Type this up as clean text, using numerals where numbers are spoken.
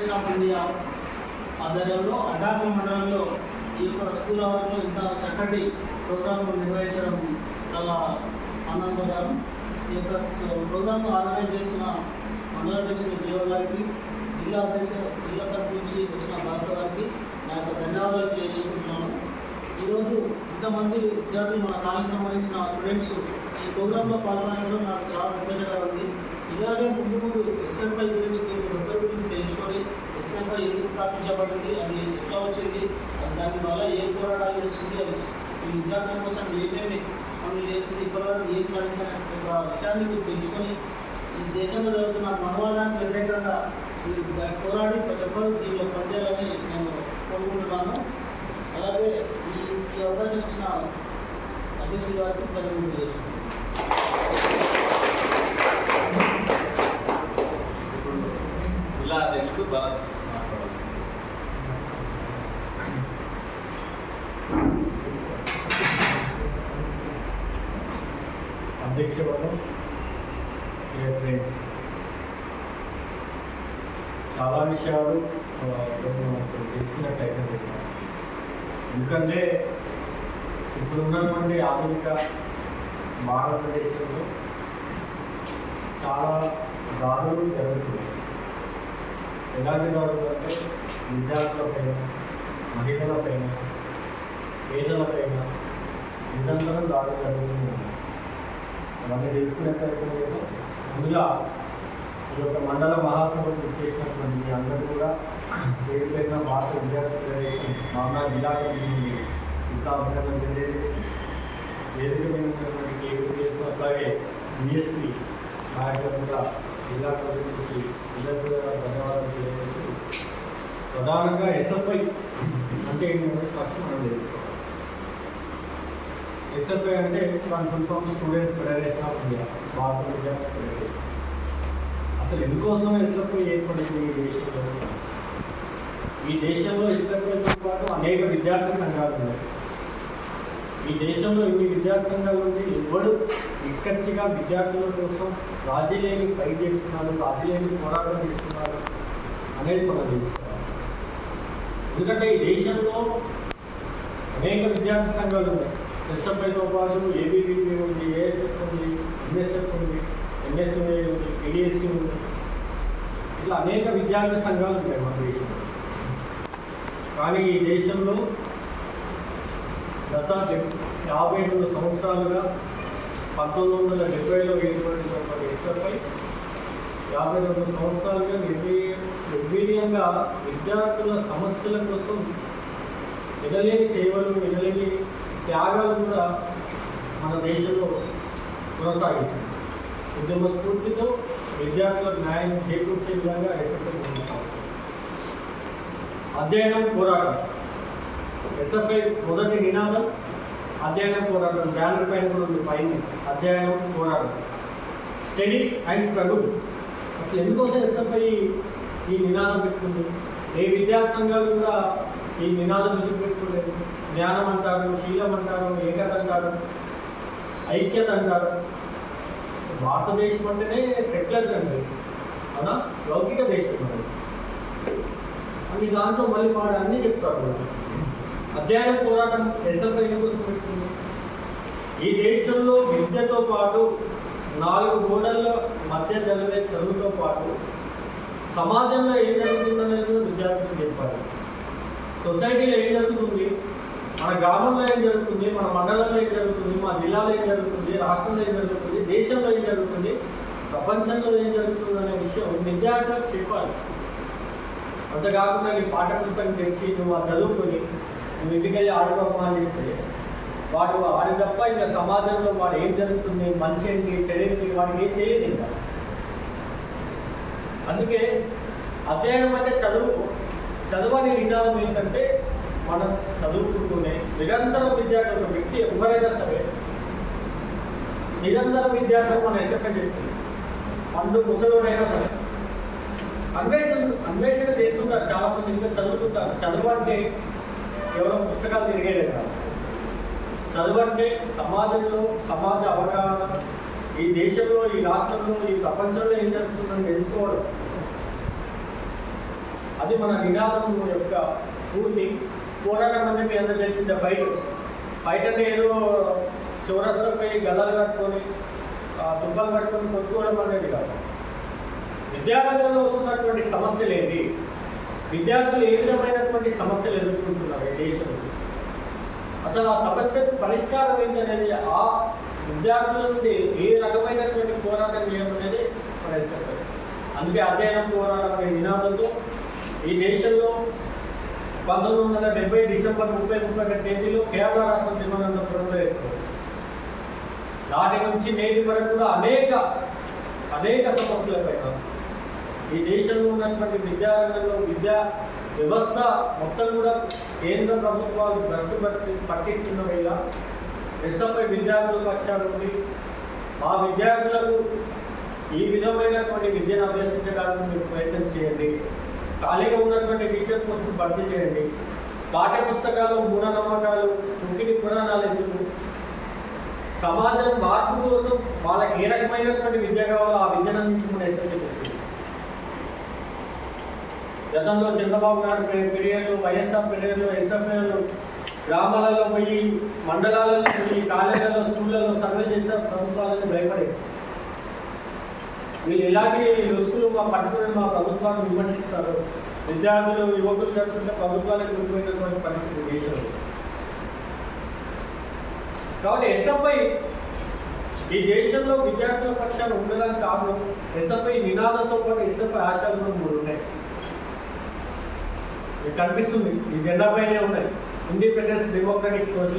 Federation of India ఆధ్వర్యంలో అడ్డాకుల మండలంలో ఈ యొక్క స్కూల్ అవర్లో ఇంత చక్కటి ప్రోగ్రాంలు నిర్వహించడం చాలా ఆనందకరం. ఈ యొక్క ప్రోగ్రామ్ ఆర్గనైజ్ చేస్తున్న మండల అధ్యక్షుడు జీవ గారికి, జిల్లా తరఫు నుంచి వచ్చిన భారత గారికి నా యొక్క ధన్యవాదాలు తెలియజేసుకుంటున్నాను. ఈరోజు ఇంతమంది విద్యార్థులు మన కాలేజీకి సంబంధించిన స్టూడెంట్స్ ఈ ప్రోగ్రాంలో పాల్గొనడం నాకు చాలా సంతోషంగా ఉంది. ఇలాగే ముందు ఎస్ఎఫ్ఐ గురించి మీరు అందరి గురించి తెలుసుకొని ఎస్ఎఫ్ఐ ఎందుకు స్థాపించబడింది, అది ఎట్లా వచ్చింది, దానివల్ల ఏం పోరాటాలు చేస్తుంది, అది ఈ విద్యార్థుల కోసం ఏమేమి పనులు చేస్తుంది, ఇప్పటివరకు ఏం సాధించాలనే ఒక విషయాన్ని మీరు తెలుసుకొని ఈ దేశంలో జరుగుతున్న మనవాదానికి వ్యతిరేకంగా పోరాడి ప్రతి ఒక్కరు దీనిలో పనిచేయాలని నేను కోరుకుంటున్నాను. అలాగే ఈ అవకాశం ఇచ్చిన అధ్యక్షుడు గారికి ధన్యవాదాలు చేస్తున్నాను. జిల్లా అధ్యక్షుడు భరత్ అధ్యక్షుడు ఫ్రెండ్స్, చాలా విషయాలు మనకు తెలుసుకున్నట్టయితే, ఎందుకంటే ఇప్పుడు ఉన్నటువంటి ఆధునిక భారతదేశంలో చాలా దాడులు జరుగుతున్నాయి. ఎలాంటి దాడులు అంటే విద్యార్థులపైన, మహిళలపైన, పేదలపైన నిరంతరం దాడులు జరుగుతున్నాయి. అవన్నీ తెలుసుకున్నట్టయితే ముందుగా ఈ యొక్క మండల మహాసభకు చేసినటువంటి మీ అందరూ కూడా పేరు పేరున భారత విద్యార్థి ఫెడరేషన్ మామూలు జిల్లా కమిటీ ఇంకా అభినందన తెలియజేసి వేదిక మీద ఉన్నటువంటి కేవీపీఎస్ అట్లాగే బిఎస్పీ నాయకులుగా జిల్లా కమిటీ నుంచి ధన్యవాదాలు తెలియజేస్తూ, ప్రధానంగా ఎస్ఎఫ్ఐ అంటే ఏంటంటే ఫస్ట్ మనం తెలుసుకోవాలి. ఎస్ఎఫ్ఐ అంటే full form students federation of India, భారత విద్యార్థి ఫెడరేషన్. అసలు ఎందుకోసం ఎస్ఎఫ్ఐ ఏర్పడింది ఈ దేశంలో? ఈ దేశంలో ఎస్ఎఫ్ఐతో పాటు అనేక విద్యార్థి సంఘాలు ఉన్నాయి. ఈ దేశంలో ఇన్ని విద్యార్థి సంఘాలు ఉంటే ఎవరు ఇక్కచ్చిగా విద్యార్థుల కోసం రాజీ లేని ఫైట్ చేస్తున్నారు, రాజీ లేని పోరాటం చేస్తున్నారు అనేది మనం తెలుసుకోవాలి. ఎందుకంటే ఈ దేశంలో అనేక విద్యార్థి సంఘాలు ఉన్నాయి. ఎస్ఎఫ్ఐతో పాటు ఏబీవీపీ ఉంది, ఏఎస్ఎఫ్ ఉంది, ఎంఎస్ఎఫ్ ఉంది, ఎన్ఎస్ఏ ఉంది, పీడిఎస్సీ ఉంది. ఇట్లా అనేక విద్యార్థి సంఘాలు ఉంటాయి మన దేశంలో. కానీ ఈ దేశంలో గత 52 సంవత్సరాలుగా 1970లో ఏర్పడినటువంటి ఎస్ఎఫ్ఐ 52 సంవత్సరాలుగా నిర్వీర్యంగా విద్యార్థుల సమస్యల కోసం వినలేని సేవలు, వినలేని త్యాగాలు కూడా మన దేశంలో కొనసాగిస్తుంది. ఉద్యమ స్ఫూర్తితో విద్యార్థులకు న్యాయం చేకూర్చే విధంగా ఎస్ఎఫ్ఐ ముందుకు. అధ్యయనం, పోరాటం. ఎస్ఎఫ్ఐ మొదటి నినాదం అధ్యయనం, పోరాటం. బ్యానర్ పైన కూడా ఉంది, పైన అధ్యయనం, పోరాటం. Study and struggle. అసలు ఎందుకోసం ఎస్ఎఫ్ఐ ఈ నినాదం పెట్టుకుంది? ఏ విద్యార్థి సంఘాలు కూడా ఈ నినాదం ఎందుకు పెట్టుకోలేదు? జ్ఞానం అంటారు, శీలం అంటారు, ఏకత అంటారు, ఐక్యత అంటారు. భారతదేశం అంటేనే సెక్యులర్ కంట్రీ, అవునా, లౌకిక దేశం అది. అని దాంట్లో మళ్ళీ వాడు అన్నీ చెప్తారు. అధ్యయనం, పోరాటం ఎస్ఎఫ్ఐ కోసం పెట్టుకుంది. ఈ దేశంలో విద్యతో పాటు 4 గోడల మధ్య జరిగే చదువుతో పాటు సమాజంలో ఏం జరుగుతుందనేది కూడా విద్యార్థులకు చెప్పాలి. సొసైటీలో ఏం జరుగుతుంది, మన గ్రామంలో ఏం జరుగుతుంది, మన మండలంలో ఏం జరుగుతుంది, మా జిల్లాలో ఏం జరుగుతుంది, రాష్ట్రంలో ఏం జరుగుతుంది, దేశంలో ఏం జరుగుతుంది, ప్రపంచంలో ఏం జరుగుతుంది అనే విషయం విద్యార్థులకు చెప్పాలి. అంతేకాకుండా నీ పాఠ్య పుస్తకం తెచ్చి నువ్వు ఆ చదువుకొని నువ్వు ఇంటికెళ్ళి ఆడుకోమా అని చెప్తే వాడు ఆడి తప్ప ఇంకా సమాజంలో వాడు ఏం జరుగుతుంది, మంచి ఏంటి, చెడేంటి, వాడికి ఏం తెలియదు ఇంకా. అందుకే అధ్యయనం అంటే చదవని నినాదం ఏంటంటే మనం చదువుకుంటూనే నిరంతరం విద్యార్థి, ఒక వ్యక్తి ఎవరైనా సరే నిరంతరం విద్యార్థులు మన ఎస్ఎఫ్ఐ చెప్తుంది. అందుకు ముసలోడైనా సరే అన్వేషణ చేస్తుంటారు. చాలామంది ఇంకా చదువుతుంటారు. చదవంటే కేవలం పుస్తకాలు తిరిగేదే కాదు. చదవంటే సమాజంలో సమాజ అవగాహన, ఈ దేశంలో, ఈ రాష్ట్రంలో, ఈ ప్రపంచంలో ఏం జరుగుతుందని తెలుసుకోవడం. అది మన నినాదం యొక్క పూర్తి. పోరాటం అంటే మీ అందరూ తెలిసిందే, ఫైట్ అంటే ఏదో చౌరస్తాపై గల్లలు కట్టుకొని తుప్పలు కట్టుకొని కొట్టుకోవడం అనేది కాదు. విద్యారంగంలో వస్తున్నటువంటి సమస్యలు ఏంటి, విద్యార్థులు ఏ విధమైనటువంటి సమస్యలు ఎదుర్కొంటున్నారు ఈ దేశంలో, అసలు ఆ సమస్యకు పరిష్కారం ఏంటనేది, ఆ విద్యార్థుల నుండి ఏ రకమైనటువంటి పోరాటం చేయడం అనేది మన ఎస్ఎఫ్ఐ. అందుకే అధ్యయనం పోరాటం అనే నినాదంతో ఈ దేశంలో 1970 డిసెంబర్ 30 తేదీలో కేరళ రాష్ట్రం తిరువనంతపురంలో ఏర్పడింది. నాటి నుంచి నేటి వరకు కూడా అనేక సమస్యలపైన ఈ దేశంలో ఉన్నటువంటి విద్యారంగంలో విద్యా వ్యవస్థ మొత్తం కూడా కేంద్ర ప్రభుత్వాలు భ్రష్టు పట్టిస్తున్న వేళ ఎస్ఎఫ్ఐ విద్యార్థుల పక్షాల నుండి మా విద్యార్థులకు ఈ విధమైనటువంటి విద్యను అభ్యసించడానికి మీరు ప్రయత్నం చేయండి, ఖాళీగా ఉన్నటువంటి టీచర్ పోస్టులు భర్తీ చేయండి, పాఠ్య పుస్తకాలు మూఢనమ్మకాలు ఉక్కిడి పురాణాలు ఎందుకు, సమాజం మార్పు కోసం వాళ్ళకి ఏ రకమైనటువంటి విద్య కావాలో ఆ విద్యను అందించుకునే ఎస్ఎఫ్ఐ చెప్పింది. గతంలో చంద్రబాబు నాయుడు పీరియడ్లో, వైఎస్ఆర్ పీరియడ్లో ఎస్ఎఫ్ఐలు గ్రామాలలో పోయి, మండలాలలో పోయి, కాలేజీలలో, స్కూళ్ళలో సర్వే చేసే ప్రభుత్వాలను భయపడేది. వీళ్ళు ఇలాంటి రుసుకులు పట్టుకుని మా ప్రభుత్వాన్ని విమర్శిస్తారు, విద్యార్థులు యువకులు చేస్తుంటే ప్రభుత్వాలకు విడిపోయినటువంటి పరిస్థితి దేశంలో. కాబట్టి ఎస్ఎఫ్ఐ ఈ దేశంలో విద్యార్థుల పక్షాన ఉండడానికి కారణం ఎస్ఎఫ్ఐ నినాదంతో పాటు ఎస్ఎఫ్ఐ ఆశయాలు కూడా 3 ఉన్నాయి. ఇది కనిపిస్తుంది, ఈ జెండా పైనే ఉన్నాయి: ఇండిపెండెన్స్, డెమోక్రటిక్, సోషలిజం.